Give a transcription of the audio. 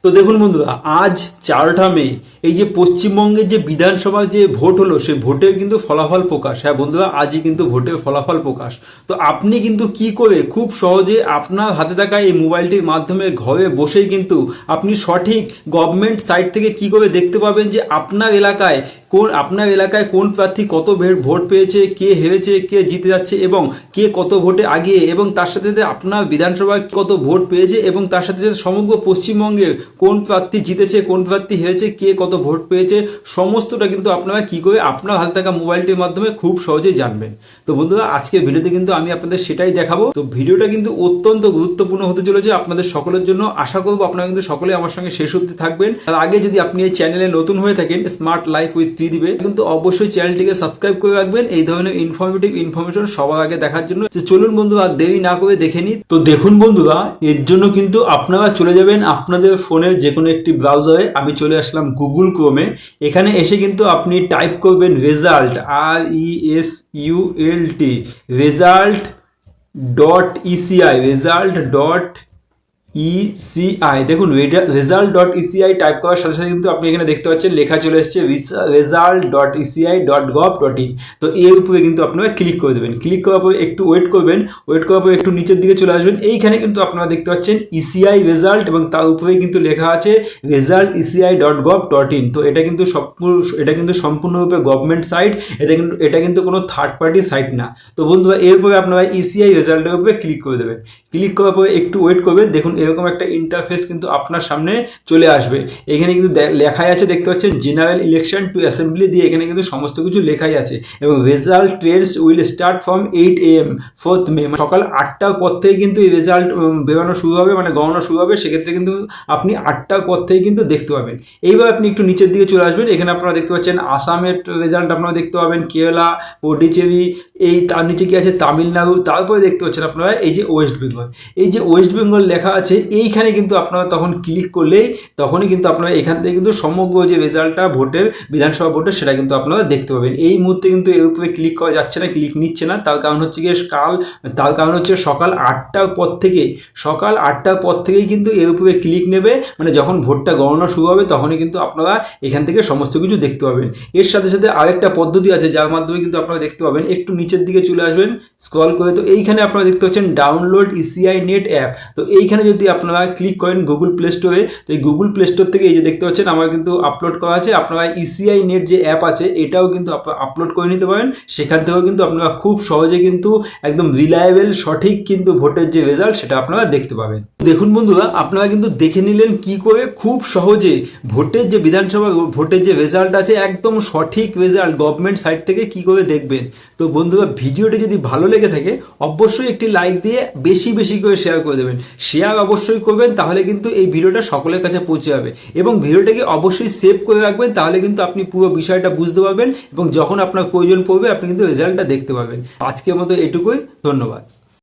তো দেখুন বন্ধুরা, আজ 4টা মে এই যে পশ্চিমবঙ্গের যে বিধানসভা যে ভোট হলো, সেই ভোটের কিন্তু ফলাফল প্রকাশ। হ্যাঁ বন্ধুরা, আজই কিন্তু ভোটের ফলাফল প্রকাশ। তো আপনি কিন্তু কি করে খুব সহজে আপনার হাতে থাকা এই মোবাইলটির মাধ্যমে ঘরে বসেই কিন্তু আপনি সঠিক গভর্নমেন্ট সাইট থেকে কি করে দেখতে পাবেন যে আপনার এলাকায় কোন প্রার্থী কত ভোট পেয়েছে, কে হেরেছে, কে জিতে যাচ্ছে এবং কে কত ভোটে আগিয়ে, এবং তার সাথে সাথে আপনার বিধানসভায় কত ভোট পেয়েছে, এবং তার সাথে সাথে সমগ্র পশ্চিমবঙ্গে কোন প্রার্থী জিতেছে, কোন প্রার্থী হেরেছে, কে কত ভোট পেয়েছে, সমস্তটা কিন্তু আপনারা কি করে আপনার হাতে থাকা মোবাইলটির মাধ্যমে খুব সহজেই জানবেন। তো বন্ধুরা, আজকে ভিডিওতে কিন্তু আমি আপনাদের সেটাই দেখাবো। তো ভিডিওটা কিন্তু অত্যন্ত গুরুত্বপূর্ণ হতে চলেছে আপনাদের সকলের জন্য। আশা করবো আপনারা কিন্তু সকলে আমার সঙ্গে শেষ অবধি থাকবেন। আর আগে যদি আপনি এই চ্যানেলে নতুন হয়ে থাকেন, স্মার্ট লাইফ উইথ ত্রিদিবে, কিন্তু অবশ্যই চ্যানেলটিকে সাবস্ক্রাইব করে রাখবেন এই ধরনের ইনফরমেশন সবার আগে দেখার জন্য। তো চলুন বন্ধুরা, আর দেরি না করে দেখে নিই। তো দেখুন বন্ধুরা, এর জন্য কিন্তু আপনারা চলে যাবেন আপনাদের ফোনের যে কোনো একটি ব্রাউজারে। আমি চলে আসলাম গুগল ক্রোমে। এখানে এসে কিন্তু আপনি টাইপ করবেন রেজাল্ট, RESULT, result.eci দেখুন, result.eci টাইপ করার সাথে সাথে কিন্তু আপনি এখানে দেখতে পাচ্ছেন লেখা চলে এসেছে result.eci.gov.in। তো এর উপরে কিন্তু আপনারা ক্লিক করে দেবেন। ক্লিক করার পরে একটু ওয়েট করবেন। ওয়েট করার পরে একটু নিচের দিকে চলে আসবেন। এইখানে কিন্তু আপনারা দেখতে পাচ্ছেন ইসিআই রেজাল্ট, এবং তার উপরে কিন্তু লেখা আছে result.eci.gov.in। তো এটা কিন্তু সম্পূর্ণরূপে গভর্নমেন্ট সাইট। এটা কিন্তু কোনো থার্ড পার্টি সাইট না। তো বন্ধুরা, এরপরে আপনারা ইসিআই রেজাল্টের উপরে ক্লিক করে দেবেন। ক্লিক করার পরে একটু ওয়েট করবেন। দেখুন, এরকম একটা ইন্টারফেস কিন্তু আপনার সামনে চলে আসবে। এখানে কিন্তু লেখাই আছে, দেখতে পাচ্ছেন জেনারেল ইলেকশন টু অ্যাসেম্বলি দিয়ে এখানে কিন্তু সমস্ত কিছু লেখাই আছে। এবং result trails will start from 8 AM 4th May, সকাল 8টার পর থেকে কিন্তু এই রেজাল্ট বেরোনো শুরু হবে, মানে গণনা শুরু হবে। সেক্ষেত্রে কিন্তু আপনি 8টার পর থেকে কিন্তু দেখতে পাবেন। এইবার আপনি একটু নিচের দিকে চলে আসবেন। এখানে আপনারা দেখতে পাচ্ছেন আসামের রেজাল্ট আপনারা দেখতে পাবেন, কেরালা, পডিচেরি, এই তার নিচে কি আছে তামিলনাড়ু, তারপরে দেখতে পাচ্ছেন আপনারা এই যে ওয়েস্ট বেঙ্গল। এই যে ওয়েস্ট বেঙ্গল লেখা আছে, এইখানে কিন্তু আপনারা তখন ক্লিক করলেই তখনই কিন্তু আপনারা এখান থেকে কিন্তু সমগ্র যে রেজাল্টটা ভোটের, বিধানসভা ভোটের, সেটা কিন্তু আপনারা দেখতে পাবেন। এই মুহূর্তে কিন্তু এর উপরে ক্লিক করা যাচ্ছে না, ক্লিক নিচ্ছে না। তার কারণ হচ্ছে সকাল 8টার পর থেকেই কিন্তু এর উপরে ক্লিক নেবে, মানে যখন ভোটটা গণনা শুরু হবে তখনই কিন্তু আপনারা এখান থেকে সমস্ত কিছু দেখতে পাবেন। এর সাথে সাথে আরেকটা পদ্ধতি আছে যার মাধ্যমে কিন্তু আপনারা দেখতে পাবেন। একটু নিচের দিকে চলে আসবেন স্ক্রল করে। তো এইখানে আপনারা দেখতে পাচ্ছেন ডাউনলোড ইসিআই নেট অ্যাপ। তো এইখানে যদি আপনারা ক্লিক করেন গুগল প্লে স্টোরে, তো এই গুগল প্লে স্টোর থেকে এই যে দেখতে পাচ্ছেন আমার কিন্তু আপলোড করা আছে। আপনারা ইসিআই নেট যে অ্যাপ আছে এটাও কিন্তু আপলোড করে নিতে পারেন। সেখান থেকেও কিন্তু আপনারা খুব সহজে কিন্তু একদম রিলায়েবল, সঠিক কিন্তু ভোটের যে রেজাল্ট সেটা আপনারা দেখতে পাবেন। দেখুন বন্ধুরা, আপনারা কিন্তু দেখে নিলেন কি করে খুব সহজে ভোটের যে বিধানসভা ভোটের যে রেজাল্ট আছে, একদম সঠিক রেজাল্ট গভর্নমেন্ট সাইট থেকে কি করে দেখবেন। তো বন্ধুরা, ভিডিওটি যদি ভালো লেগে থাকে অবশ্যই একটি লাইক দিয়ে বেশি বেশি করে শেয়ার করে দেবেন। শেয়ার অবশ্যই করবেন, তাহলে কিন্তু এই ভিডিওটা সকলের কাছে পৌঁছে যাবে। এবং ভিডিওটাকে অবশ্যই সেভ করে রাখবেন, তাহলে কিন্তু আপনি পুরো বিষয়টা বুঝতে পারবেন এবং যখন আপনার প্রয়োজন পড়বে আপনি কিন্তু রেজাল্টটা দেখতে পাবেন। আজকের মতো এটুকুই, ধন্যবাদ।